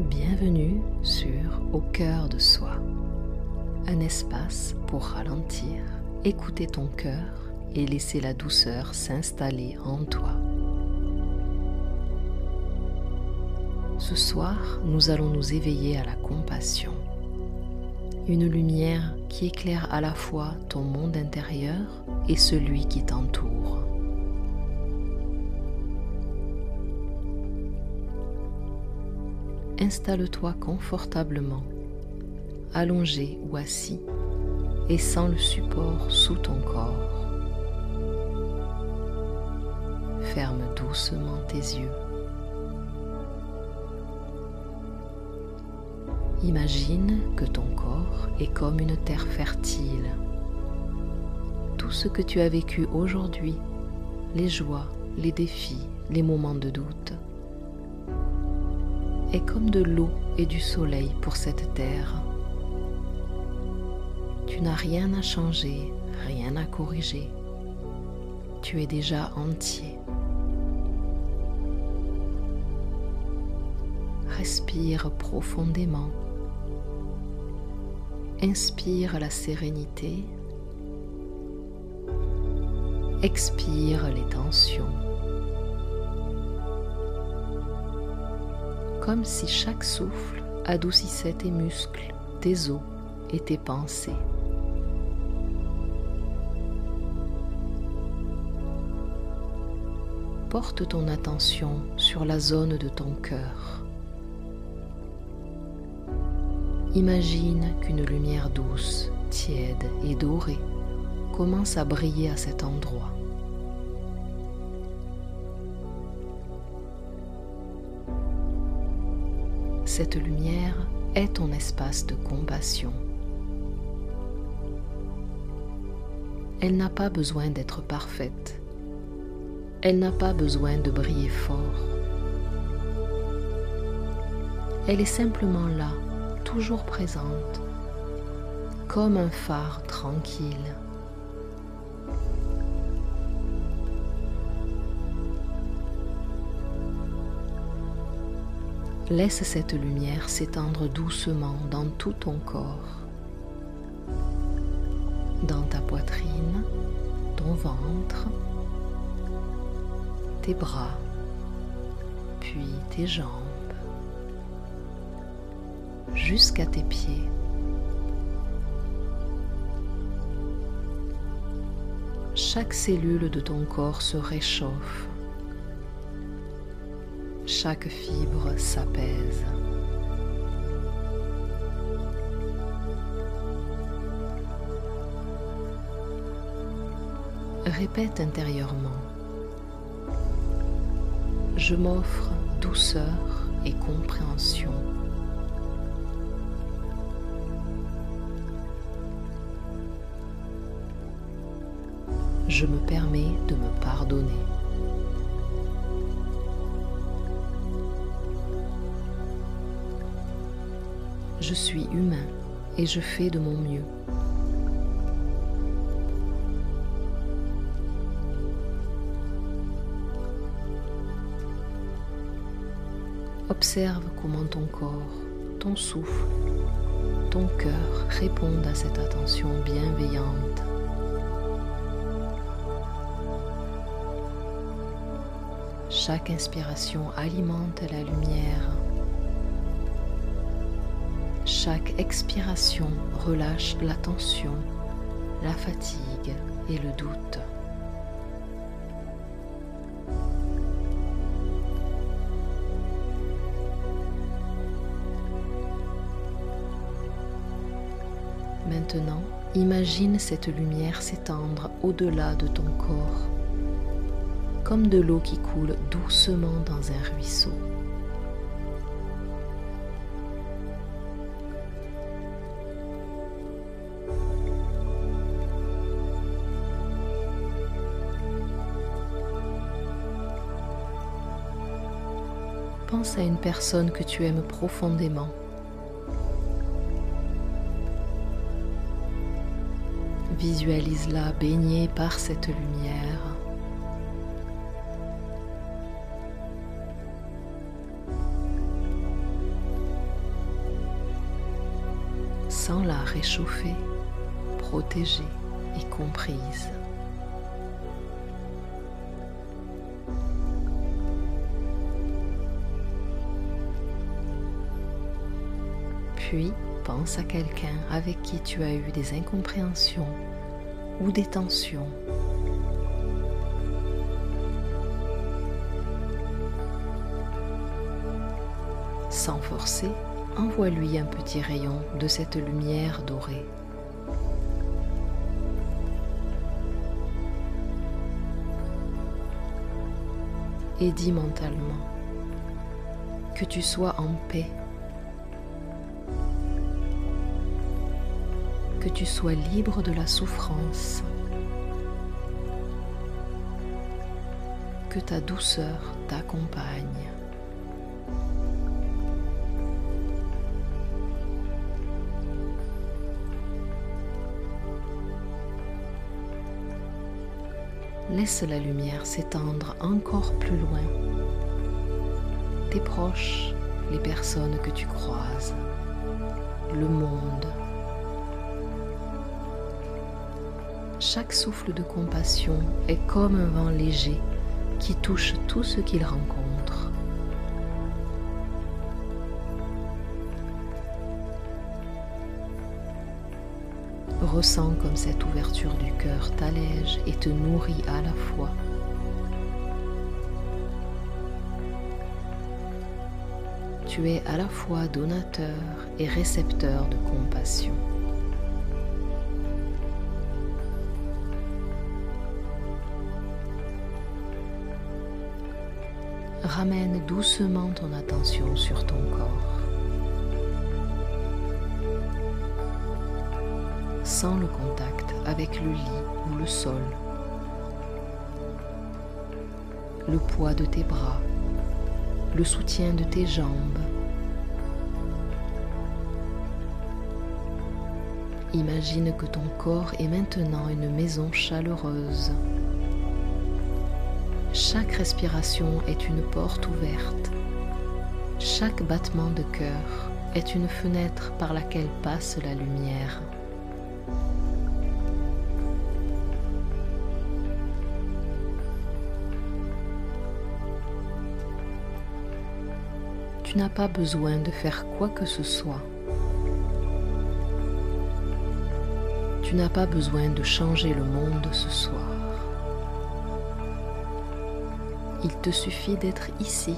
Bienvenue sur Au cœur de soi, un espace pour ralentir, écouter ton cœur et laisser la douceur s'installer en toi. Ce soir, nous allons nous éveiller à la compassion, une lumière qui éclaire à la fois ton monde intérieur et celui qui t'entoure. Installe-toi confortablement, allongé ou assis, et sens le support sous ton corps. Ferme doucement tes yeux. Imagine que ton corps est comme une terre fertile. Tout ce que tu as vécu aujourd'hui, les joies, les défis, les moments de doute, est comme de l'eau et du soleil pour cette terre. Tu n'as rien à changer, rien à corriger. Tu es déjà entier. Respire profondément. Inspire la sérénité. Expire les tensions. Comme si chaque souffle adoucissait tes muscles, tes os et tes pensées. Porte ton attention sur la zone de ton cœur. Imagine qu'une lumière douce, tiède et dorée commence à briller à cet endroit. Cette lumière est ton espace de compassion. Elle n'a pas besoin d'être parfaite. Elle n'a pas besoin de briller fort. Elle est simplement là, toujours présente, comme un phare tranquille. Laisse cette lumière s'étendre doucement dans tout ton corps, dans ta poitrine, ton ventre, tes bras, puis tes jambes, jusqu'à tes pieds. Chaque cellule de ton corps se réchauffe. Chaque fibre s'apaise. Répète intérieurement. Je m'offre douceur et compréhension. Je me permets de me pardonner. Je suis humain et je fais de mon mieux. Observe comment ton corps, ton souffle, ton cœur répondent à cette attention bienveillante. Chaque inspiration alimente la lumière. Chaque expiration relâche la tension, la fatigue et le doute. Maintenant, imagine cette lumière s'étendre au-delà de ton corps, comme de l'eau qui coule doucement dans un ruisseau. Pense à une personne que tu aimes profondément. Visualise-la baignée par cette lumière. Sens-la réchauffée, protégée et comprise. Puis, pense à quelqu'un avec qui tu as eu des incompréhensions ou des tensions. Sans forcer, envoie-lui un petit rayon de cette lumière dorée. Et dis mentalement que tu sois en paix, que tu sois libre de la souffrance, que ta douceur t'accompagne. Laisse la lumière s'étendre encore plus loin. Tes proches, les personnes que tu croises, le monde. Chaque souffle de compassion est comme un vent léger qui touche tout ce qu'il rencontre. Ressens comme cette ouverture du cœur t'allège et te nourrit à la fois. Tu es à la fois donateur et récepteur de compassion. Ramène doucement ton attention sur ton corps. Sens le contact avec le lit ou le sol, le poids de tes bras, le soutien de tes jambes. Imagine que ton corps est maintenant une maison chaleureuse. Chaque respiration est une porte ouverte. Chaque battement de cœur est une fenêtre par laquelle passe la lumière. Tu n'as pas besoin de faire quoi que ce soit. Tu n'as pas besoin de changer le monde ce soir. Il te suffit d'être ici,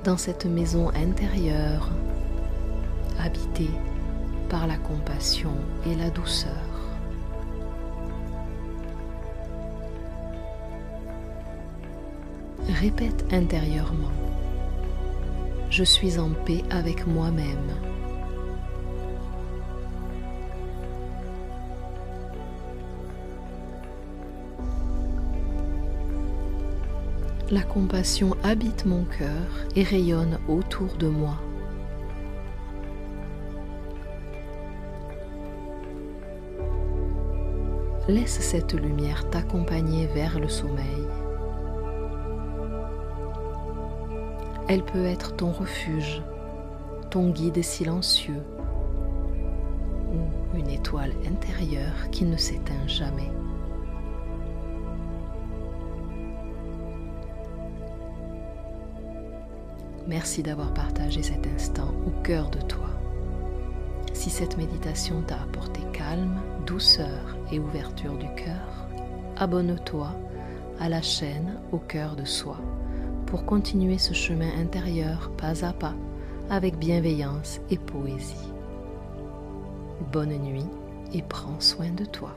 dans cette maison intérieure, habitée par la compassion et la douceur. Répète intérieurement: je suis en paix avec moi-même. La compassion habite mon cœur et rayonne autour de moi. Laisse cette lumière t'accompagner vers le sommeil. Elle peut être ton refuge, ton guide silencieux ou une étoile intérieure qui ne s'éteint jamais. Merci d'avoir partagé cet instant au cœur de toi. Si cette méditation t'a apporté calme, douceur et ouverture du cœur, abonne-toi à la chaîne Au cœur de soi pour continuer ce chemin intérieur pas à pas avec bienveillance et poésie. Bonne nuit et prends soin de toi.